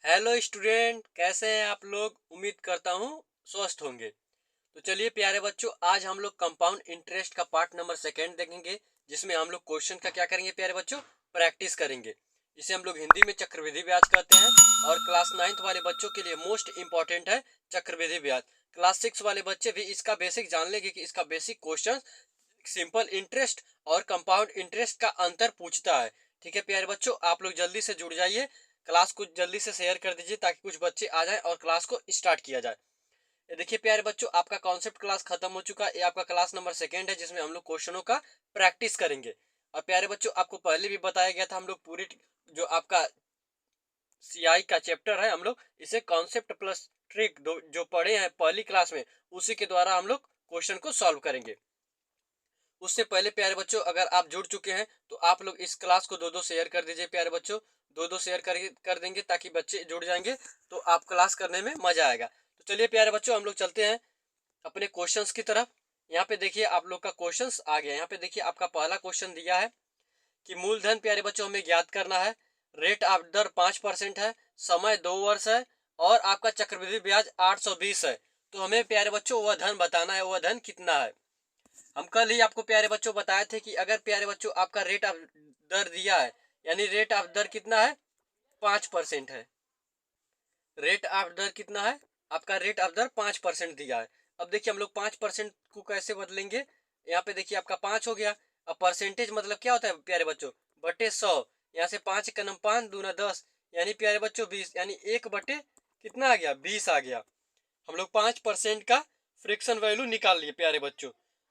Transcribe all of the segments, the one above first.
Hello student, कैसे हैं आप लोग। उम्मीद करता हूँ स्वस्थ होंगे। तो चलिए प्यारे बच्चों, आज हम लोग कंपाउंड इंटरेस्ट का पार्ट नंबर सेकेंड देखेंगे, जिसमें हम लोग क्वेश्चन का क्या करेंगे प्यारे बच्चों, प्रैक्टिस करेंगे। इसे हम लोग हिंदी में चक्रवृद्धि ब्याज कहते हैं। और क्लास 9th वाले बच्चों के लिए मोस्ट इंपॉर्टेंट है चक्रवृद्धि ब्याज। क्लास 6 वाले बच्चे भी इसका बेसिक जान लेंगे कि इसका बेसिक क्वेश्चन सिंपल इंटरेस्ट और कंपाउंड इंटरेस्ट का अंतर पूछता है। ठीक है प्यारे बच्चों, आप लोग जल्दी से जुड़ जाइए। क्लास को जल्दी से शेयर कर दीजिए ताकि कुछ बच्चे आ जाएं और क्लास को स्टार्ट किया जाए। ये देखिए प्यारे बच्चों, आपका कॉन्सेप्ट क्लास खत्म हो चुका है। ये आपका क्लास नंबर सेकेंड है, जिसमें हम लोग क्वेश्चनों का प्रैक्टिस करेंगे। और प्यारे बच्चों, आपको पहले भी बताया गया था, हम लोग पूरी जो आपका सीआई का चैप्टर है, हम लोग इसे कॉन्सेप्ट प्लस ट्रिक जो पढ़े हैं पहली क्लास में, उसी के द्वारा हम लोग क्वेश्चन को सॉल्व करेंगे। उससे पहले प्यारे बच्चों, अगर आप जुड़ चुके हैं तो आप लोग इस क्लास को दो दो शेयर कर दीजिए प्यारे बच्चों। दो दो शेयर कर देंगे ताकि बच्चे जुड़ जाएंगे, तो आप क्लास करने में मजा आएगा। तो चलिए प्यारे बच्चों, हम लोग चलते हैं अपने क्वेश्चंस की तरफ। यहाँ पे देखिए आप लोग का क्वेश्चंस आ गया। यहाँ पे देखिए आपका पहला क्वेश्चन दिया है कि मूलधन प्यारे बच्चों हमें ज्ञात करना है। रेट ऑफ दर 5% है, समय 2 वर्ष है, और आपका चक्रवृद्धि ब्याज 820 है। तो हमें प्यारे बच्चों वह धन बताना है, वह धन कितना है। हम कल ही आपको प्यारे बच्चों बताए थे कि अगर प्यारे बच्चों आपका रेट ऑफ दर दिया है, यानी रेट ऑफ दर कितना है, 5% है। रेट ऑफ दर कितना है, आपका रेट ऑफ दर 5% दिया है। अब देखिए हम लोग 5% को कैसे बदलेंगे। यहाँ पे देखिए आपका 5 हो गया। अब परसेंटेज मतलब क्या होता है प्यारे बच्चों, बटे 100। यहाँ से 5 का नम 5 दूना 10, यानी प्यारे बच्चों 20, यानी 1 बटे कितना आ गया, 20 आ गया। हम लोग 5% का फ्रिक्शन वैल्यू निकाल लिए प्यारे बच्चों।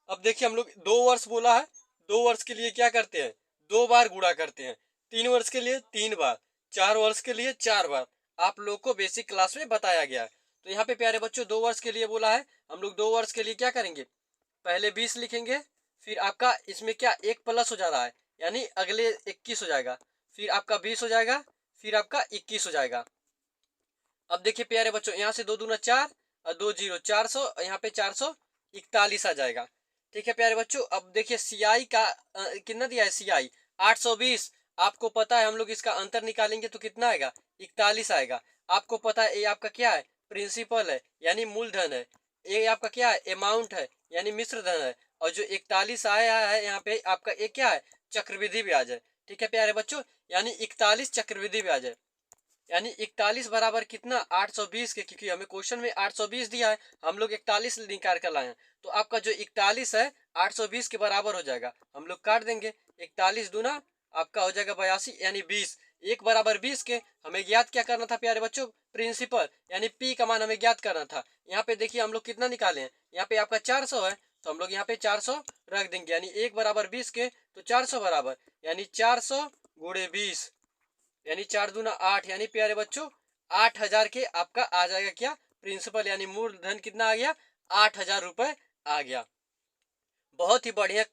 अब देखिए हम लोग 2 वर्ष बोला है, 2 वर्ष के लिए क्या करते हैं, 2 बार गुणा करते हैं। 3 वर्ष के लिए 3 बार, 4 वर्ष के लिए 4 बार। आप लोग को बेसिक क्लास में बताया गया है। तो यहाँ पे प्यारे बच्चों 2 वर्ष के लिए बोला है, हम लोग 2 वर्ष के लिए क्या करेंगे, पहले 20 लिखेंगे। फिर आपका इसमें क्या एक प्लस हो जा रहा है, यानी अगले 21 हो जाएगा। फिर आपका 20 हो जाएगा, फिर आपका 21 हो जाएगा। अब देखिए प्यारे बच्चों, यहाँ से 2 दूना 4 और 2 जीरो 400, यहाँ पे 441 आ जाएगा। ठीक है प्यारे बच्चों, अब देखिए सीआई का कितना दिया है, सीआई 820। आपको पता है हम लोग इसका अंतर निकालेंगे तो कितना आएगा, 41 आएगा। आपको पता है ये आपका क्या है, प्रिंसिपल है यानी मूलधन है। ये आपका क्या है, अमाउंट है यानी मिश्र धन है। और जो 41 आया है यहाँ पे आपका ये क्या है, चक्रवृद्धि ब्याज है। ठीक है प्यारे बच्चों, यानी 41 चक्रवृद्धि ब्याज है। यानी 41 बराबर कितना, 820 के, क्योंकि हमें क्वेश्चन में 820 दिया है, हम लोग 41 निकाल कर लाए हैं। तो आपका जो 41 है 820 के बराबर हो जाएगा। हम लोग काट देंगे, 41 दूना आपका हो जाएगा 82, यानी 20। एक बराबर 20 के हमें ज्ञात क्या करना था प्यारे बच्चों, प्रिंसिपल यानी पी का मान हमें ज्ञात करना था। यहाँ पे देखिए हम लोग कितना निकाले हैं, यहाँ पे आपका 400 है, तो हम लोग यहाँ पे 400 रख देंगे। यानी एक बराबर 20 के, तो 400 बराबर, यानी 400 गुणे 20, यानी 4 दूना 8, यानी प्यारे बच्चों 8000 के आपका आ जाएगा क्या, प्रिंसिपल यानी मूलधन कितना आ गया, 8000 रुपए आ गया। बहुत ही बढ़िया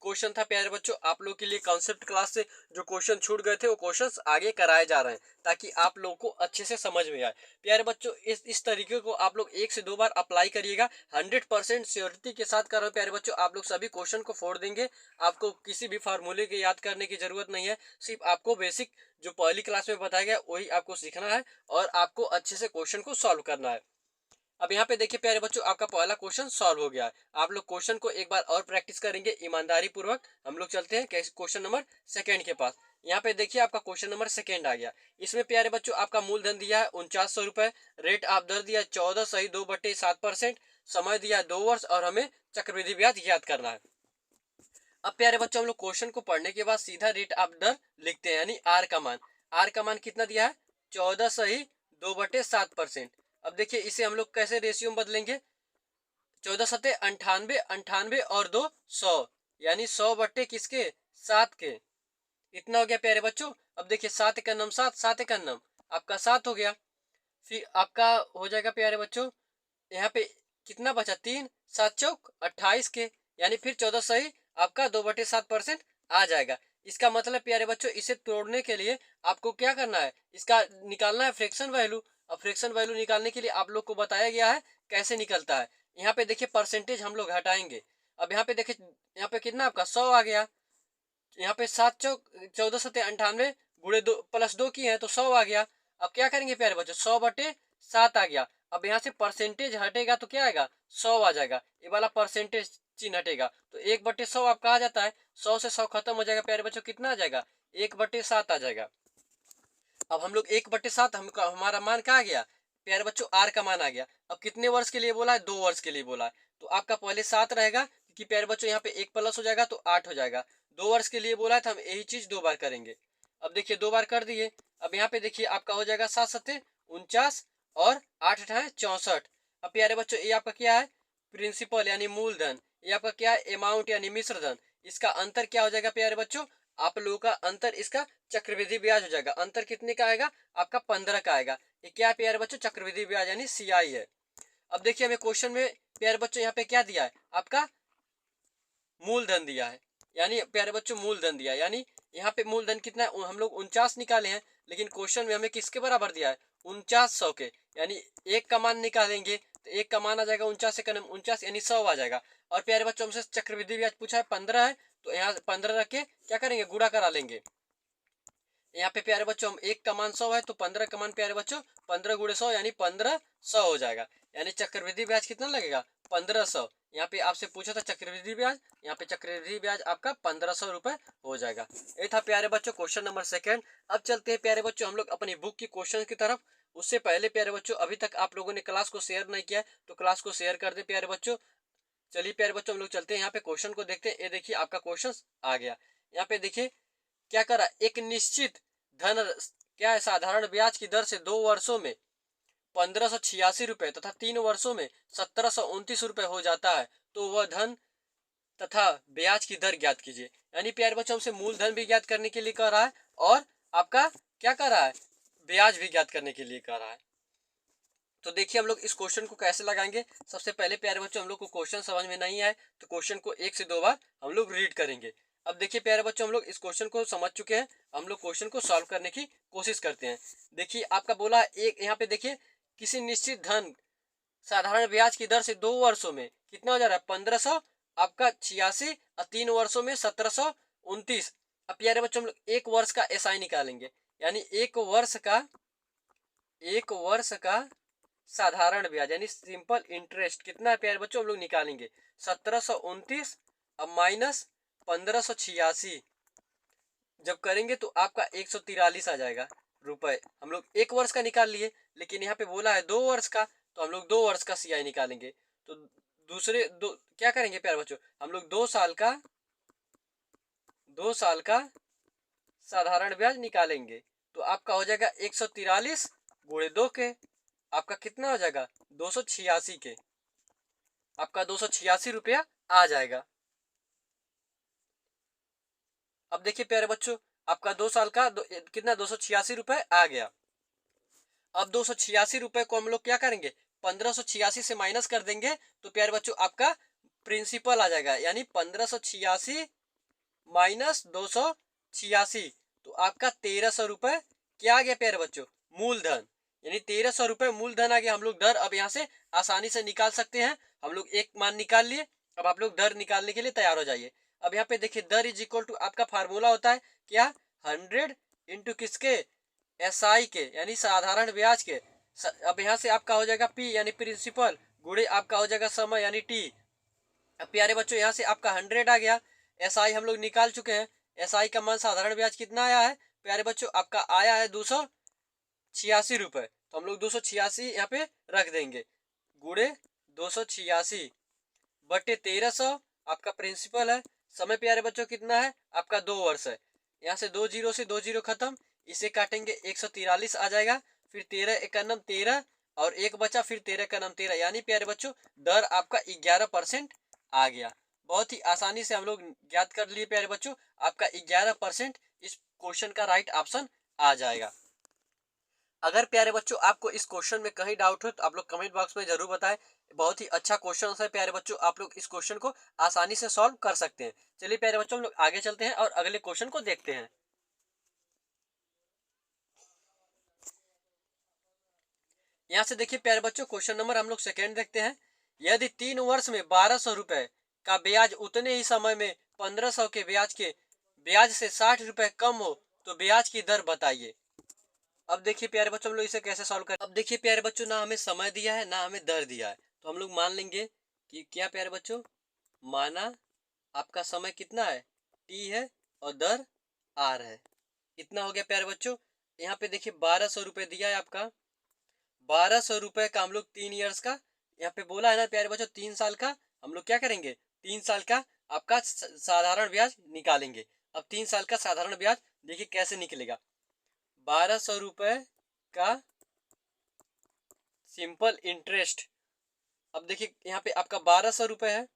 क्वेश्चन था प्यारे बच्चों, आप लोग के लिए कॉन्सेप्ट क्लास से जो क्वेश्चन छूट गए थे वो क्वेश्चंस आगे कराए जा रहे हैं ताकि आप लोगों को अच्छे से समझ में आए। प्यारे बच्चों इस तरीके को आप लोग 1 से 2 बार अप्लाई करिएगा। 100% श्योरिटी के साथ कर रहे हो प्यारे बच्चों, आप लोग सभी क्वेश्चन को फोड़ देंगे। आपको किसी भी फार्मूले के याद करने की जरूरत नहीं है, सिर्फ आपको बेसिक जो पहली क्लास में बताया गया वही आपको सीखना है और आपको अच्छे से क्वेश्चन को सॉल्व करना है। अब यहाँ पे देखिए प्यारे बच्चों, आपका पहला क्वेश्चन सॉल्व हो गया है। आप लोग क्वेश्चन को एक बार और प्रैक्टिस करेंगे ईमानदारी पूर्वक। हम लोग चलते हैं क्वेश्चन नंबर सेकेंड के पास। यहाँ पे देखिए आपका क्वेश्चन नंबर सेकेंड आ गया। इसमें प्यारे बच्चों आपका मूलधन दिया है 4900 रुपए, रेट ऑफ दर दिया 14 सही 2/7%, समय दिया है 2 वर्ष, और हमें चक्रवृद्धि ब्याज ज्ञात करना है। अब प्यारे बच्चों हम लोग क्वेश्चन को पढ़ने के बाद सीधा रेट ऑफ दर लिखते हैं, यानी आर का मान। आर का मान कितना दिया है, 14 सही 2/7%। अब देखिए इसे हम लोग कैसे रेशियो में बदलेंगे, 14 सत्ते 98, 98 और 2 100, यानी 100 बट्टे किसके, 7 के। इतना हो गया प्यारे बच्चों। अब देखिए 7 का नम 7, 7 का नम आपका 7 हो गया। फिर आपका हो जाएगा प्यारे बच्चों, यहाँ पे कितना बचा, 3, 7 चौक 28 के, यानी फिर 14 सही आपका 2/7% आ जाएगा। इसका मतलब प्यारे बच्चों इसे तोड़ने के लिए आपको क्या करना है, इसका निकालना है फ्रैक्शन वैल्यू। अब फ्रैक्शन वैल्यू निकालने के लिए आप लोग को बताया गया है कैसे निकलता है। यहाँ पे देखिए परसेंटेज हम लोग हटाएंगे। अब यहाँ पे देखिए, यहाँ पे कितना आपका 100 आ गया। यहाँ पे 7 चौक 14 सत्ते 98 गुणे 2 +2 की है तो 100 आ गया। अब क्या करेंगे प्यारे बच्चों, 100/7 आ गया। अब यहाँ से परसेंटेज हटेगा तो क्या आएगा, 100 आ जाएगा। ये वाला परसेंटेज चिन्ह हटेगा तो 1/100 आपका आ जाता है। 100 से 100 खत्म हो जाएगा प्यारे बच्चों, कितना आ जाएगा, 1/7 आ जाएगा। अब हम लोग 1/7 हमारा मान क्या आ गया प्यारे बच्चों, आर का मान आ गया। अब कितने वर्ष के लिए बोला है, 2 वर्ष के लिए बोला है। तो आपका पहले 7 रहेगा क्योंकि प्यारे बच्चों यहाँ पे 1 प्लस हो जाएगा तो 8 हो जाएगा। 2 वर्ष के लिए बोला है तो हम यही चीज 2 बार करेंगे। अब देखिए 2 बार कर दिए। अब यहाँ पे देखिए आपका हो जाएगा 7×7 = 49 और 8×8 = 64। अब प्यारे बच्चों ये आपका क्या है, प्रिंसिपल यानी मूलधन। ये आपका क्या है, अमाउंट यानी मिश्रधन। इसका अंतर क्या हो जाएगा प्यारे बच्चों, आप लोगों का अंतर इसका चक्रवृद्धि ब्याज हो जाएगा। अंतर कितने का आएगा, आपका 15 का आएगा। ये क्या है प्यारे बच्चों, चक्रवृद्धि ब्याज यानी CI है। अब देखिए हमें क्वेश्चन में प्यारे बच्चों यहाँ पे क्या दिया है, आपका मूलधन दिया है। यानी प्यारे बच्चों मूलधन दिया है, यानी यहाँ पे मूलधन कितना है, हम लोग 49 निकाले हैं। लेकिन क्वेश्चन में हमें किसके बराबर दिया है, 4900 के। यानी एक का मान निकालेंगे तो एक का मान आ जाएगा 49 से कम 49 यानी 100 आ जाएगा। और प्यारे बच्चों हमसे चक्रवृद्धि ब्याज पूछा है 15 है, तो यहाँ 15 रख के क्या करेंगे, गुणा करा लेंगे। यहाँ पे प्यारे बच्चों हम एक का मान 100 है तो 15 का मान प्यारे बच्चों 15 × 100 यानी 1500 हो जाएगा। यानी चक्रवृद्धि ब्याज कितना लगेगा, 1500। यहाँ पे आपसे पूछा था चक्रवृद्धि ब्याज, यहाँ पे चक्रवृद्धि ब्याज आपका 1500 रुपए हो जाएगा। ये था प्यारे बच्चों क्वेश्चन नंबर 2। अब चलते हैं प्यारे बच्चों हम लोग अपनी बुक की क्वेश्चन की तरफ। उससे पहले प्यारे बच्चों अभी तक आप लोगों ने क्लास को शेयर नहीं किया तो क्लास को शेयर कर दे प्यारे बच्चों। चलिए प्यारे बच्चों हम लोग चलते हैं यहाँ पे क्वेश्चन को देखते हैं। ये देखिए आपका क्वेश्चन आ गया। यहाँ पे देखिए क्या करा, एक निश्चित धन क्या है, साधारण ब्याज की दर से 2 वर्षों में 1586 रुपए तथा 3 वर्षों में 1729 रुपए हो जाता है, तो वह धन तथा ब्याज की दर ज्ञात कीजिए। यानी प्यारे बच्चों हमसे मूलधन भी ज्ञात करने के लिए कह रहा है और आपका क्या कर रहा है, ब्याज भी ज्ञात करने के लिए कह रहा है। तो देखिए हम लोग इस क्वेश्चन को कैसे लगाएंगे। सबसे पहले प्यारे बच्चों हम लोग को क्वेश्चन समझ में नहीं आए तो क्वेश्चन को 1 से 2 बार हम लोग रीड करेंगे। अब देखिए प्यारे बच्चों हम लोग इस क्वेश्चन को समझ चुके हैं, हम लोग क्वेश्चन को सॉल्व करने की कोशिश करते हैं। देखिए आपका बोला है एक, यहाँ पे देखिए किसी निश्चित धन साधारण ब्याज की दर से 2 वर्षों में कितना हो जा रहा है, 1500 आपका 86 और 3 वर्षों में 1729। अब प्यारे बच्चों हम लोग 1 वर्ष का SI निकालेंगे। यानी 1 वर्ष का साधारण ब्याज यानी सिंपल इंटरेस्ट कितना है प्यारे बच्चों, हम लोग निकालेंगे 1729 अब माइनस 1586 जब करेंगे तो आपका 143 आ जाएगा रुपए। हम लोग 1 वर्ष का निकाल लिए, लेकिन यहाँ पे बोला है 2 वर्ष का तो हम लोग 2 वर्ष का CI निकालेंगे। तो दूसरे दो क्या करेंगे प्यारे बच्चों, हम लोग 2 साल का साधारण ब्याज निकालेंगे। तो आपका हो जाएगा 143 गुणे 2 के, आपका कितना हो जाएगा 286 के, आपका 286 रुपया आ जाएगा। अब देखिए प्यारे बच्चों आपका 2 साल का कितना 286 रुपए आ गया। अब 286 रुपए को हम लोग क्या करेंगे, 1586 से माइनस कर देंगे तो प्यारे बच्चों आपका प्रिंसिपल आ जाएगा। यानी 1586 माइनस 286 तो आपका 1300 रुपए क्या आ गया प्यारे बच्चों, मूलधन। यानी 1300 रुपए मूलधन आ गया। हम लोग दर अब यहाँ से आसानी से निकाल सकते हैं। हम लोग एक मान निकाल लिए, अब आप लोग दर निकालने के लिए तैयार हो जाइए। अब यहाँ पे देखिए दर इज इक्वल टू आपका फार्मूला होता है क्या, 100 इंटू किसके, SI के यानी साधारण ब्याज के। अब यहाँ से आपका हो जाएगा P यानी प्रिंसिपल गुणे आपका हो जाएगा समय यानी T। अब प्यारे बच्चों यहाँ से आपका 100 आ गया, SI हम लोग निकाल चुके हैं। SI का मान साधारण ब्याज कितना आया है प्यारे बच्चों, आपका आया है 286 रुपए। तो हम लोग 286 यहाँ पे रख देंगे गुणे 286 बटे 1300 आपका प्रिंसिपल है। समय प्यारे बच्चों कितना है आपका 2 वर्ष है। यहाँ से 2 जीरो से 2 जीरो खत्म, इसे काटेंगे 143 आ जाएगा। फिर 13 एकनम 13 और एक बचा, फिर 13 का नाम 13। यानी प्यारे बच्चों दर आपका 11% आ गया। बहुत ही आसानी से हम लोग ज्ञात कर लिए प्यारे बच्चों, आपका 11% इस क्वेश्चन का राइट ऑप्शन आ जाएगा। अगर प्यारे बच्चों आपको इस क्वेश्चन में कहीं डाउट हो तो आप लोग कमेंट बॉक्स में जरूर बताएं। बहुत ही अच्छा क्वेश्चन है प्यारे बच्चों, आप लोग इस क्वेश्चन को आसानी से सॉल्व कर सकते हैं। चलिए प्यारे बच्चों हम लोग आगे चलते हैं और अगले क्वेश्चन को देखते हैं। यहाँ से देखिए प्यारे बच्चों क्वेश्चन नंबर हम लोग 2 देखते हैं। यदि 3 वर्ष में 1200 रुपए का ब्याज उतने ही समय में 1500 के ब्याज से 60 रुपए कम हो तो ब्याज की दर बताइए। अब देखिए प्यारे बच्चों हम लोग इसे कैसे सॉल्व करें। अब देखिए प्यारे बच्चों ना हमें समय दिया है ना हमें दर दिया है, तो हम लोग मान लेंगे कि क्या प्यारे बच्चों, माना आपका समय कितना है, टी है, और दर आर है। इतना हो गया प्यारे बच्चों। यहाँ पे देखिए 1200 रुपये दिया है आपका, 1200 रुपये का हम लोग 3 ईयर्स का, यहाँ पे बोला है ना प्यारे बच्चों 3 साल का, हम लोग क्या करेंगे 3 साल का आपका साधारण ब्याज निकालेंगे। अब 3 साल का साधारण ब्याज देखिए कैसे निकलेगा। 1200 रुपये का सिंपल इंटरेस्ट, अब देखिए यहाँ पे आपका 1200 रुपये है,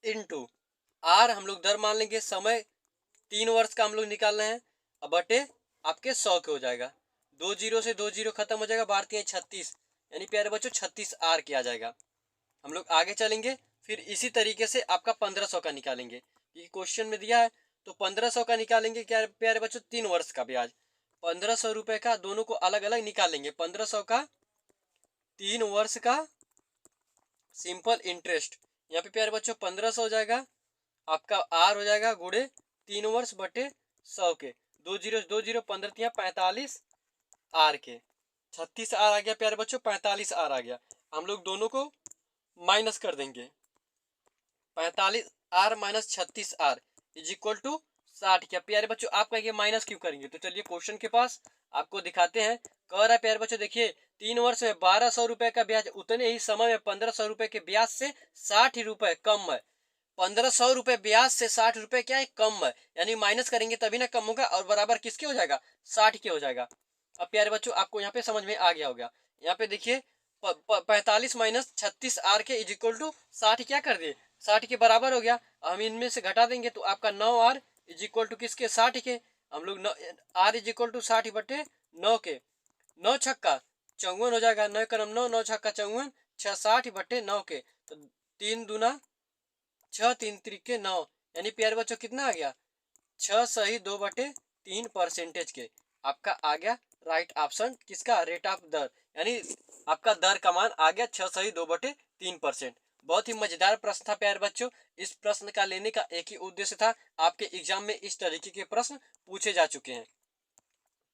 इनटू आर हम लोग दर मान लेंगे, समय 3 वर्ष का हम लोग निकाल रहे हैं, अब बटे आपके 100 के हो जाएगा। 2 जीरो से 2 जीरो खत्म हो जाएगा, भारतीय 36, यानी प्यारे बच्चों 36 आर किया जाएगा। हम लोग आगे चलेंगे, फिर इसी तरीके से आपका 1500 का निकालेंगे, ये क्वेश्चन में दिया है, तो 1500 का निकालेंगे क्या प्यारे बच्चों, 3 वर्ष का ब्याज। 1500 रुपये का दोनों को अलग अलग निकालेंगे, 1500 का 3 वर्ष का सिंपल इंटरेस्ट, यहाँ पे प्यारे बच्चों 1500 हो जाएगा, आपका आर हो जाएगा गुड़े 3 वर्ष बटे 100 के, 2 जीरो 15 45 आर के, 36 आर आ गया प्यारे बच्चों, 45 आर आ गया। हम लोग दोनों को माइनस कर देंगे, 45 R minus 36 R is equal to 60। क्या प्यारे बच्चों आप कहेंगे माइनस क्यों करेंगे, तो चलिए क्वेश्चन के पास आपको दिखाते हैं। कह रहा है प्यारे बच्चों देखिए 3 वर्ष में 1200 रुपये का ब्याज, उतने ही समय में 1500 रुपये के ब्याज से 60 रुपये कम है। 1500 रुपये ब्याज से 60 रुपये क्या है, कम है, यानी माइनस करेंगे तभी ना कम होगा, और बराबर किसके हो जाएगा, 60 के हो जाएगा। अब प्यारे बच्चों आपको यहाँ पे समझ में आ गया होगा। यहाँ पे देखिए 45 माइनस 36 आर के इज इक्वल टू 60 क्या कर दिए, 60 के बराबर हो गया। हम इनमें से घटा देंगे तो आपका 9 आर इज इक्वल टू किसके, 60 के। हम लोग आर इज इक्वल टू 60 बटे 9 के, 9 छक्का 54 हो जाएगा, 9 करम 9, 9 छक्का 54, 60 बटे 9 के, तो 3 दूना 6, 3 त्रिके 9, यानी प्यारे बच्चों कितना आ गया, 6 सही 2/3 के। आपका आ गया राइट ऑप्शन किसका, रेट ऑफ दर, यानी आपका दर का मान आ गया 6 सही 2/3%। बहुत ही मजेदार प्रश्न था प्यारे बच्चों। इस प्रश्न का लेने का एक ही उद्देश्य था, आपके एग्जाम में इस तरीके के प्रश्न पूछे जा चुके हैं।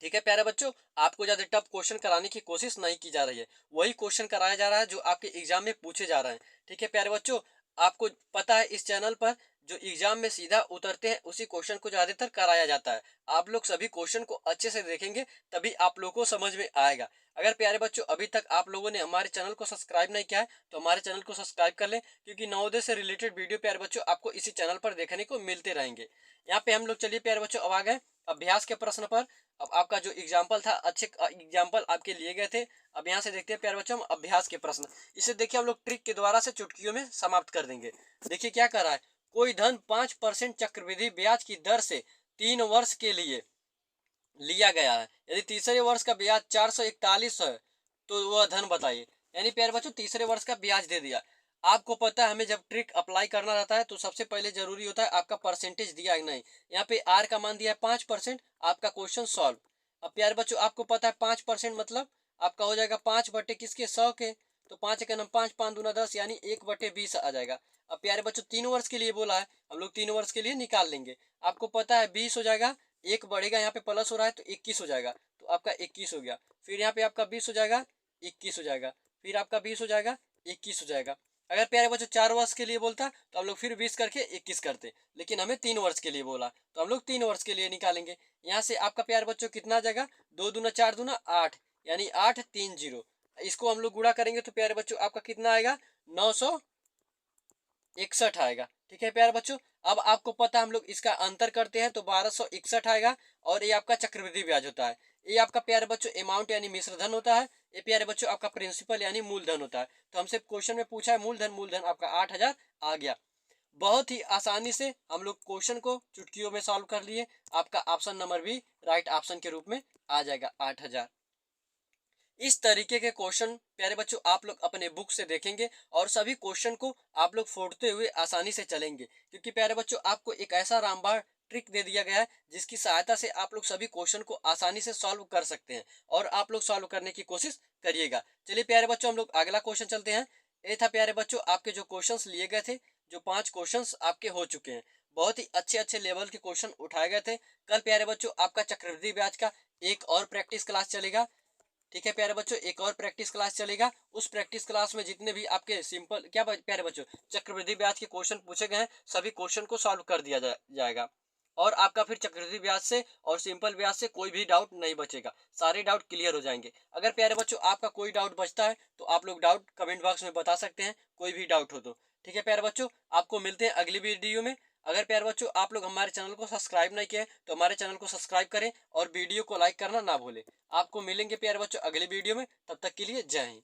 ठीक है प्यारे बच्चों, आपको ज्यादा टफ क्वेश्चन कराने की कोशिश नहीं की जा रही है, वही क्वेश्चन कराया जा रहा है जो आपके एग्जाम में पूछे जा रहे हैं। ठीक है प्यारे बच्चों, आपको पता है इस चैनल पर जो एग्जाम में सीधा उतरते हैं उसी क्वेश्चन को ज्यादातर कराया जाता है। आप लोग सभी क्वेश्चन को अच्छे से देखेंगे तभी आप लोगों को समझ में आएगा। अगर प्यारे बच्चों अभी तक आप लोगों ने हमारे चैनल को सब्सक्राइब नहीं किया है तो हमारे चैनल को सब्सक्राइब कर लें, क्योंकि नवोदय से रिलेटेड वीडियो प्यारे बच्चों आपको इसी चैनल पर देखने को मिलते रहेंगे। यहाँ पे हम लोग चलिए प्यारे बच्चों अब आ गए अभ्यास के प्रश्न पर। अब आपका जो एग्जाम्पल था अच्छे एग्जाम्पल आपके लिए गए थे। अब यहाँ से देखते हैं प्यारे बच्चों हम अभ्यास के प्रश्न, इसे देखिए हम लोग ट्रिक के द्वारा से चुटकियों में समाप्त कर देंगे। देखिए क्या कर रहा है, कोई धन 5% चक्रवृद्धि ब्याज की दर से 3 वर्ष के लिए लिया गया है, यदि तीसरे वर्ष का ब्याज 441 है तो वह धन बताइए। यानी प्यारे बच्चों तीसरे वर्ष का ब्याज दे दिया। आपको पता है हमें जब ट्रिक अप्लाई करना रहता है तो सबसे पहले जरूरी होता है आपका परसेंटेज दिया है नहीं, यहाँ पे आर का मान दिया है 5%, आपका क्वेश्चन सॉल्व। अब प्यारे बच्चों आपको पता है 5% मतलब आपका हो जाएगा 5 बटे किसके 100 के, तो 5 के नाम 5, 5 दूना 10 यानी 1/20 आ जाएगा। अब प्यारे बच्चों 3 वर्ष के लिए बोला है, हम लोग 3 वर्ष के लिए निकाल लेंगे। आपको पता है 20 हो जाएगा, एक बढ़ेगा यहाँ पे प्लस हो रहा है तो 21 हो जाएगा, तो आपका 21 हो गया। फिर यहाँ पे आपका 20 हो जाएगा, 21 हो जाएगा, फिर आपका 20 हो जाएगा, 21 हो जाएगा। अगर प्यारे बच्चों 4 वर्ष के लिए बोलता तो हम लोग फिर 20 करके 21 करते, लेकिन हमें 3 वर्ष के लिए बोला तो हम लोग 3 वर्ष के लिए निकालेंगे। यहाँ से आपका प्यारे बच्चों कितना आ जाएगा, 2 दूना 4 दूना 8, यानी 830। इसको हम लोग गुणा करेंगे तो प्यारे बच्चों आपका कितना आएगा, 961 आएगा। ठीक है प्यारे बच्चों, अब आपको पता है हम लोग इसका अंतर करते हैं तो 1261 आएगा, और ये आपका चक्रवृद्धि ब्याज होता है। ये आपका प्यारे बच्चों अमाउंट यानी मिश्र धन होता है, ये प्यारे बच्चों आपका प्रिंसिपल यानी मूलधन होता है। तो हमसे क्वेश्चन में पूछा है मूलधन, मूलधन आपका 8000 आ गया। बहुत ही आसानी से हम लोग क्वेश्चन को चुटकियों में सॉल्व कर लिए। आपका ऑप्शन नंबर भी राइट ऑप्शन के रूप में आ जाएगा 8000। इस तरीके के क्वेश्चन प्यारे बच्चों आप लोग अपने बुक से देखेंगे और सभी क्वेश्चन को आप लोग फोड़ते हुए आसानी से चलेंगे, क्योंकि प्यारे बच्चों आपको एक ऐसा रामबाण ट्रिक दे दिया गया है जिसकी सहायता से आप लोग सभी क्वेश्चन को आसानी से सॉल्व कर सकते हैं, और आप लोग सॉल्व करने की कोशिश करिएगा। चलिए प्यारे बच्चों हम लोग अगला क्वेश्चन चलते हैं। ये था प्यारे बच्चों आपके जो क्वेश्चन लिए गए थे, जो 5 क्वेश्चन आपके हो चुके हैं। बहुत ही अच्छे अच्छे लेवल के क्वेश्चन उठाए गए थे। कल प्यारे बच्चों आपका चक्रवृद्धि ब्याज का एक और प्रैक्टिस क्लास चलेगा। ठीक है प्यारे बच्चों, एक और प्रैक्टिस क्लास चलेगा। उस प्रैक्टिस क्लास में जितने भी आपके सिंपल क्या प्यारे बच्चों चक्रवृद्धि ब्याज के क्वेश्चन पूछे गए हैं, सभी क्वेश्चन को सॉल्व कर दिया जाएगा। और आपका फिर चक्रवृद्धि ब्याज से और सिंपल ब्याज से कोई भी डाउट नहीं बचेगा, सारे डाउट क्लियर हो जाएंगे। अगर प्यारे बच्चों आपका कोई डाउट बचता है तो आप लोग डाउट कमेंट बॉक्स में बता सकते हैं, कोई भी डाउट हो तो। ठीक है प्यारे बच्चों, आपको मिलते हैं अगली वीडियो में। अगर प्यारे बच्चों आप लोग हमारे चैनल को सब्सक्राइब नहीं किए तो हमारे चैनल को सब्सक्राइब करें और वीडियो को लाइक करना ना भूलें। आपको मिलेंगे प्यारे बच्चों अगले वीडियो में, तब तक के लिए जय हिंद।